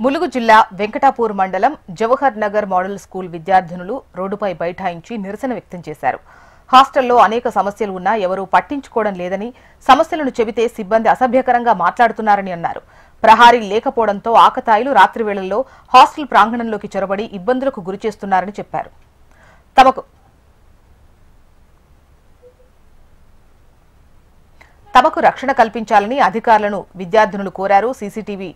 ములుగు జిల్లా వెంకటాపూర్ మండలం Jawahar Nagar model school విద్యార్థినులు రోడ్డుపై బైఠాయించి నిరసన వ్యక్తం చేశారు. హాస్టల్లో అనేక సమస్యలు ఉన్నా ఎవరూ పట్టించుకోవడం లేదని, సమస్యలను చెబితే సిబ్బంది అసభ్యకరంగా మాట్లాడుతున్నారని అన్నారు. ప్రహారీ లేకపోవడంతో ఆకతాయిలు రాత్రి వేళల్లో హాస్టల్ ప్రాంగణంలోకి చొరబడి ఇబ్బందులకు గురిచేస్తున్నారని చెప్పారు. తమకు రక్షణ కల్పించాలని అధికారులను విద్యార్థినులు కోరారు. సీసీటీవీ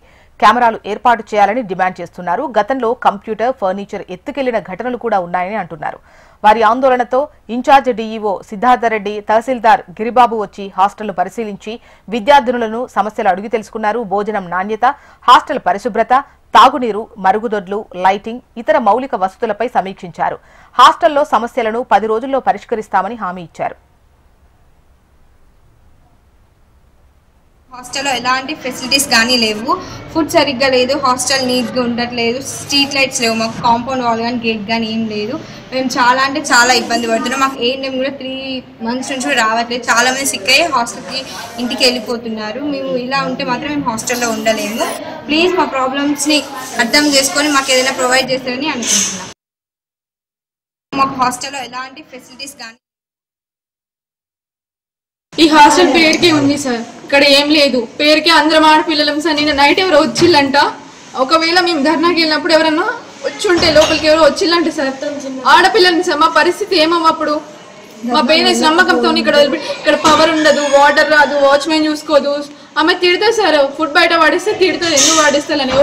కెమెరాలు ఏర్పాటు చేయాలని డిమాండ్ చేస్తున్నారు. గతంలో కంప్యూటర్, ఫర్నిచర్ ఎత్తుకెళ్లిన ఘటనలు కూడా ఉన్నాయని అంటున్నారు. వారి ఆందోళనతో ఇన్ఛార్జ్ డీఈఓ సిద్ధార్థరెడ్డి, తహసీల్దార్ గిరిబాబు వచ్చి హాస్టల్ను పరిశీలించి విద్యార్థినులను సమస్యలు అడిగి తెలుసుకున్నారు. భోజనం నాణ్యత, హాస్టల్ పరిశుభ్రత, తాగునీరు, మరుగుదొడ్లు, లైటింగ్, ఇతర మౌలిక వసతులపై సమీక్షించారు. హాస్టల్లో సమస్యలను 10 రోజుల్లో పరిష్కరిస్తామని హామీ ఇచ్చారు. హాస్టల్లో ఎలాంటి ఫెసిలిటీస్ కానీ లేవు. ఫుడ్ సరిగ్గా లేదు, హాస్టల్ నీట్గా ఉండట్లేదు, స్ట్రీట్ లైట్స్ లేవు, మాకు కాంపౌండ్ వాల్ కానీ గేట్ కానీ ఏం లేదు. మేము చాలా అంటే చాలా ఇబ్బంది పడుతున్నాం. మాకు ఏఎన్ఎం కూడా 3 months నుంచి కూడా రావట్లేదు. చాలామంది సిక్ అయ్యి హాస్టల్కి ఇంటికి వెళ్ళిపోతున్నారు. మేము ఇలా ఉంటే మాత్రం మేము హాస్టల్లో ఉండలేము. ప్లీజ్ మా ప్రాబ్లమ్స్ని అర్థం చేసుకొని మాకు ఏదైనా ప్రొవైడ్ చేస్తారని అనుకుంటున్నాం. మాకు హాస్టల్లో ఎలాంటి ఫెసిలిటీస్ కానీ ఈ హాస్టల్ పేరుకే ఉంది సార్, ఇక్కడ ఏం లేదు. పేరుకే అందరం ఆడపిల్లలం సార్. నిన్న నైట్ ఎవరో వచ్చిల్లంట. ఒకవేళ మేము ధర్నాకి వెళ్ళినప్పుడు ఎవరన్నా వచ్చి ఉంటే లోపలికి ఎవరో వచ్చిల్లంట సార్. ఆడపిల్లలు సార్, మా పరిస్థితి ఏమప్పుడు? మా పేరెంట్స్ నమ్మకంతో ఇక్కడ వదిలిపెట్టి, ఇక్కడ పవర్ ఉండదు, వాటర్ రాదు, వాచ్మెన్ చూసుకోదు. ఆమె తిడతా సార్, ఫుడ్ బయట వాడిస్తే తిడుతుంది, ఎందుకు వాడిస్తాలని.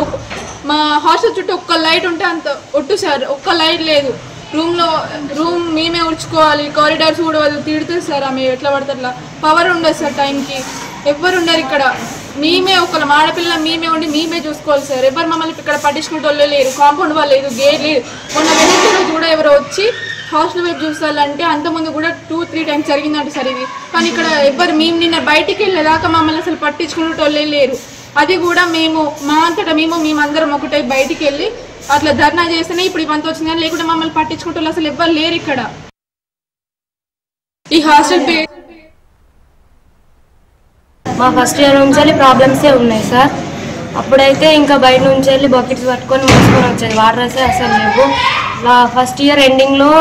మా హాస్టల్ చుట్టూ ఒక్క లైట్ ఉంటే అంత ఒట్టు సార్, ఒక్క లైట్ లేదు. రూమ్ మేమే ఉడుచుకోవాలి, కారిడార్స్ కూడా తిడుతుంది సార్. ఆమె ఎట్లా పడితే అట్లా. పవర్ ఉండదు సార్, టైంకి ఎవ్వరు ఉండరు ఇక్కడ. మేమే ఒకళ్ళం ఆడపిల్ల, మేమే ఉండి మేమే చూసుకోవాలి సార్. ఎవరు మమ్మల్ని ఇక్కడ పట్టించుకుంటూ లేరు. కాంపౌండ్ వాళ్ళు లేదు, గేట్ లేదు. మొన్న వెనక్కి రోజు కూడా ఎవరో వచ్చి హాస్టల్ వైపు చూస్తారంటే అంతకుముందు కూడా 2-3 times జరిగిందంట సార్ ఇది. కానీ ఇక్కడ ఎవరు మేము నిన్న బయటికి వెళ్ళేదాకా మమ్మల్ని అసలు పట్టించుకునేటోళ్ళే లేరు. అది కూడా మేము మా అంతటా మేమందరం ఒకటే బయటికి వెళ్ళి అట్లా ధర్నా చేస్తేనే ఇప్పుడు ఇవంతా వచ్చింది. కానీ లేకుంటే మమ్మల్ని పట్టించుకుంటూ అసలు ఎవ్వరు లేరు ఇక్కడ. ఈ హాస్టల్ మా ఫస్ట్ ఇయర్ నుంచి వెళ్ళి ప్రాబ్లమ్సే ఉన్నాయి సార్. అప్పుడైతే ఇంకా బయట నుంచి వెళ్ళి బకెట్స్ పట్టుకొని మోసుకొని వచ్చేది, వాటర్ అయితే అసలు లేవు. ఫస్ట్ ఇయర్ ఎండింగ్లో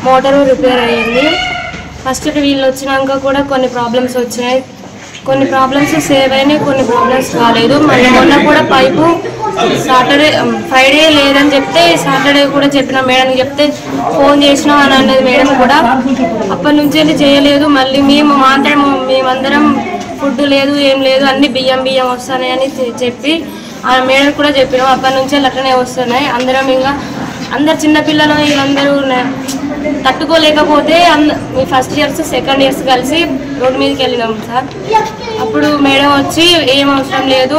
మోటారు రిపేర్ అయ్యింది. ఫస్ట్ వీళ్ళు వచ్చినాక కూడా కొన్ని ప్రాబ్లమ్స్ వచ్చినాయి. కొన్ని ప్రాబ్లమ్స్ సేవ్ అయినాయి, కొన్ని ప్రాబ్లమ్స్ కాలేదు. మళ్ళీ మొన్న కూడా పైపు ఫ్రైడే లేదని చెప్తే సాటర్డే కూడా చెప్పిన మేడంకి చెప్తే ఫోన్ చేసినా అని అన్నది మేడం కూడా. అప్పటి నుంచి వెళ్ళి చేయలేదు. మళ్ళీ మేమందరం ఫుడ్ లేదు, ఏం లేదు, అన్ని బియ్యం వస్తున్నాయని చెప్పి ఆ మేడం కూడా చెప్పినాం. అప్పటి నుంచి అట్లనే వస్తున్నాయి. అందరు చిన్నపిల్లలు వీళ్ళందరూ తట్టుకోలేకపోతే మీ ఫస్ట్ ఇయర్స్, సెకండ్ ఇయర్స్ కలిసి రోడ్డు మీదకి వెళ్ళినాం సార్. అప్పుడు మేడం వచ్చి ఏం అవసరం లేదు,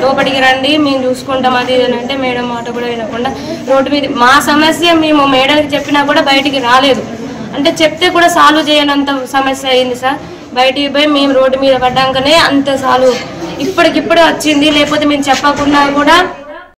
లోపలికి రండి, మేము చూసుకుంటాం అది ఇది అంటే మేడం మాట కూడా వినకుండా రోడ్డు మీద మా సమస్య మేము మేడంకి చెప్పినా కూడా బయటికి రాలేదు. అంటే చెప్తే కూడా సాల్వ్ చేయనంత సమస్య అయింది సార్. బయటికి పోయి మేము రోడ్డు మీద పడ్డాకనే అంత సాల్వ్ ఇప్పటికిప్పుడే వచ్చింది. లేకపోతే మేము చెప్పకుండా కూడా